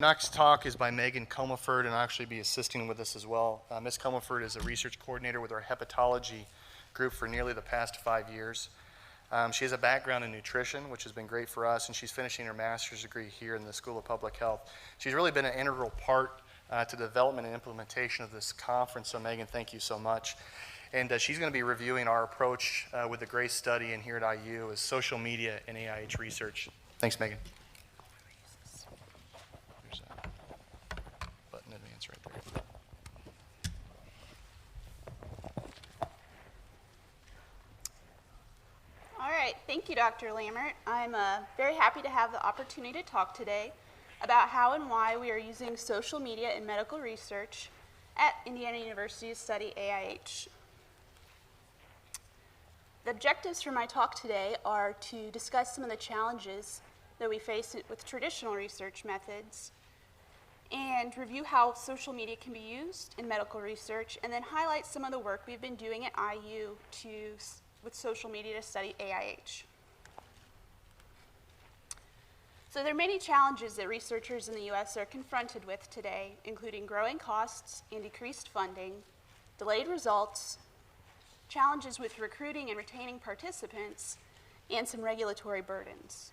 Next talk is by Megan Comerford, and I'll actually be assisting with this as well. Ms. Comerford is a research coordinator with our hepatology group for nearly the past 5 years. She has a background in nutrition, which has been great for us, and she's finishing her master's degree here in the School of Public Health. She's really been an integral part to the development and implementation of this conference, so Megan, thank you so much. And she's going to be reviewing our approach with the GRACE study and here at IU is social media and AIH research. Thanks, Megan. There's a button advance right there. All right, thank you, Dr. Lammert. I'm very happy to have the opportunity to talk today about how and why we are using social media in medical research at Indiana University to study AIH. The objectives for my talk today are to discuss some of the challenges that we face with traditional research methods and review how social media can be used in medical research, and then highlight some of the work we've been doing at IU with social media to study AIH. So there are many challenges that researchers in the U.S. are confronted with today, including growing costs and decreased funding, delayed results, challenges with recruiting and retaining participants, and some regulatory burdens.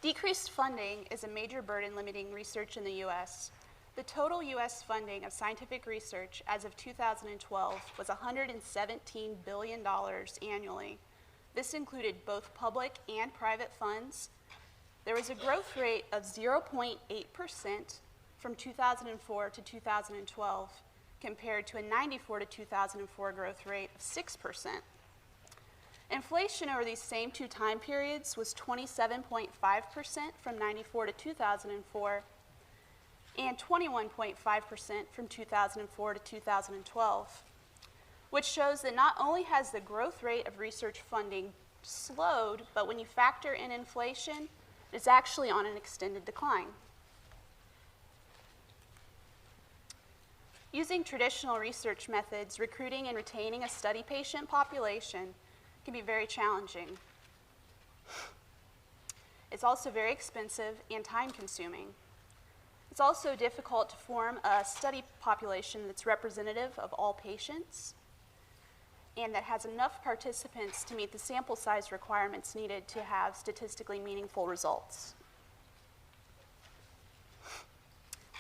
Decreased funding is a major burden limiting research in the U.S. The total U.S. funding of scientific research as of 2012 was $117 billion annually. This included both public and private funds. There was a growth rate of 0.8% from 2004 to 2012, compared to a 1994 to 2004 growth rate of 6%. Inflation over these same two time periods was 27.5% from 1994 to 2004, and 21.5% from 2004 to 2012, which shows that not only has the growth rate of research funding slowed, but when you factor in inflation, it's actually on an extended decline. Using traditional research methods, recruiting and retaining a study patient population can be very challenging. It's also very expensive and time-consuming. It's also difficult to form a study population that's representative of all patients and that has enough participants to meet the sample size requirements needed to have statistically meaningful results.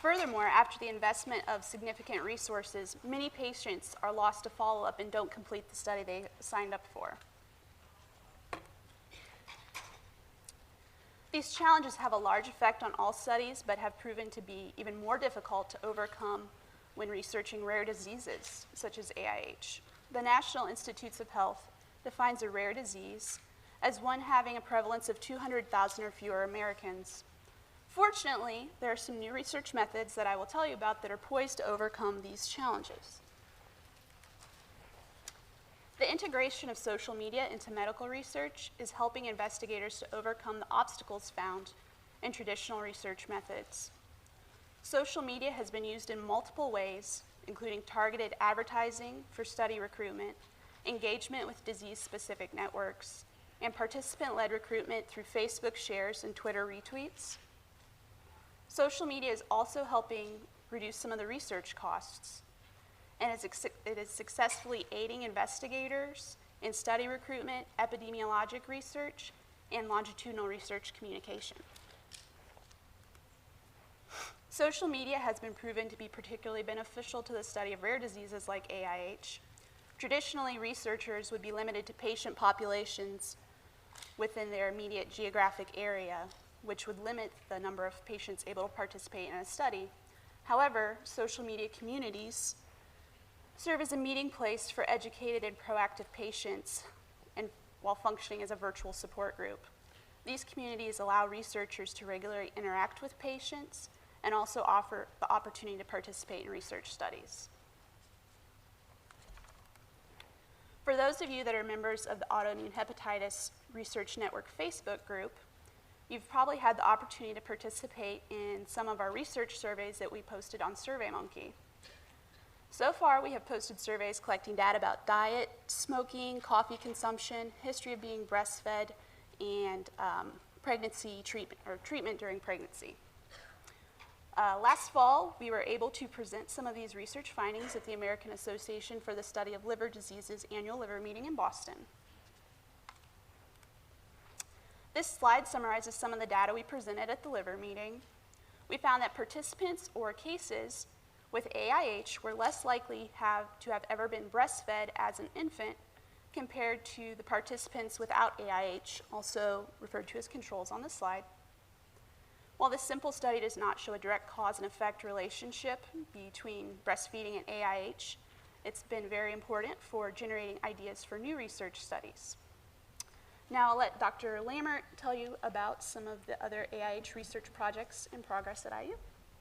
Furthermore, after the investment of significant resources, many patients are lost to follow-up and don't complete the study they signed up for. These challenges have a large effect on all studies, but have proven to be even more difficult to overcome when researching rare diseases, such as AIH. The National Institutes of Health defines a rare disease as one having a prevalence of 200,000 or fewer Americans. Fortunately, there are some new research methods that I will tell you about that are poised to overcome these challenges. The integration of social media into medical research is helping investigators to overcome the obstacles found in traditional research methods. Social media has been used in multiple ways, including targeted advertising for study recruitment, engagement with disease-specific networks, and participant-led recruitment through Facebook shares and Twitter retweets. Social media is also helping reduce some of the research costs, and it is successfully aiding investigators in study recruitment, epidemiologic research, and longitudinal research communication. Social media has been proven to be particularly beneficial to the study of rare diseases like AIH. Traditionally, researchers would be limited to patient populations within their immediate geographic area, which would limit the number of patients able to participate in a study. However, social media communities serve as a meeting place for educated and proactive patients, and while functioning as a virtual support group. These communities allow researchers to regularly interact with patients and also offer the opportunity to participate in research studies. For those of you that are members of the Autoimmune Hepatitis Research Network Facebook group, you've probably had the opportunity to participate in some of our research surveys that we posted on SurveyMonkey. So far, we have posted surveys collecting data about diet, smoking, coffee consumption, history of being breastfed, and pregnancy treatment, or treatment during pregnancy. Last fall, we were able to present some of these research findings at the American Association for the Study of Liver Diseases annual liver meeting in Boston. This slide summarizes some of the data we presented at the liver meeting. We found that participants or cases with AIH were less likely to have ever been breastfed as an infant compared to the participants without AIH, also referred to as controls on this slide. While this simple study does not show a direct cause and effect relationship between breastfeeding and AIH, it's been very important for generating ideas for new research studies. Now I'll let Dr. Lammert tell you about some of the other AIH research projects in progress at IU.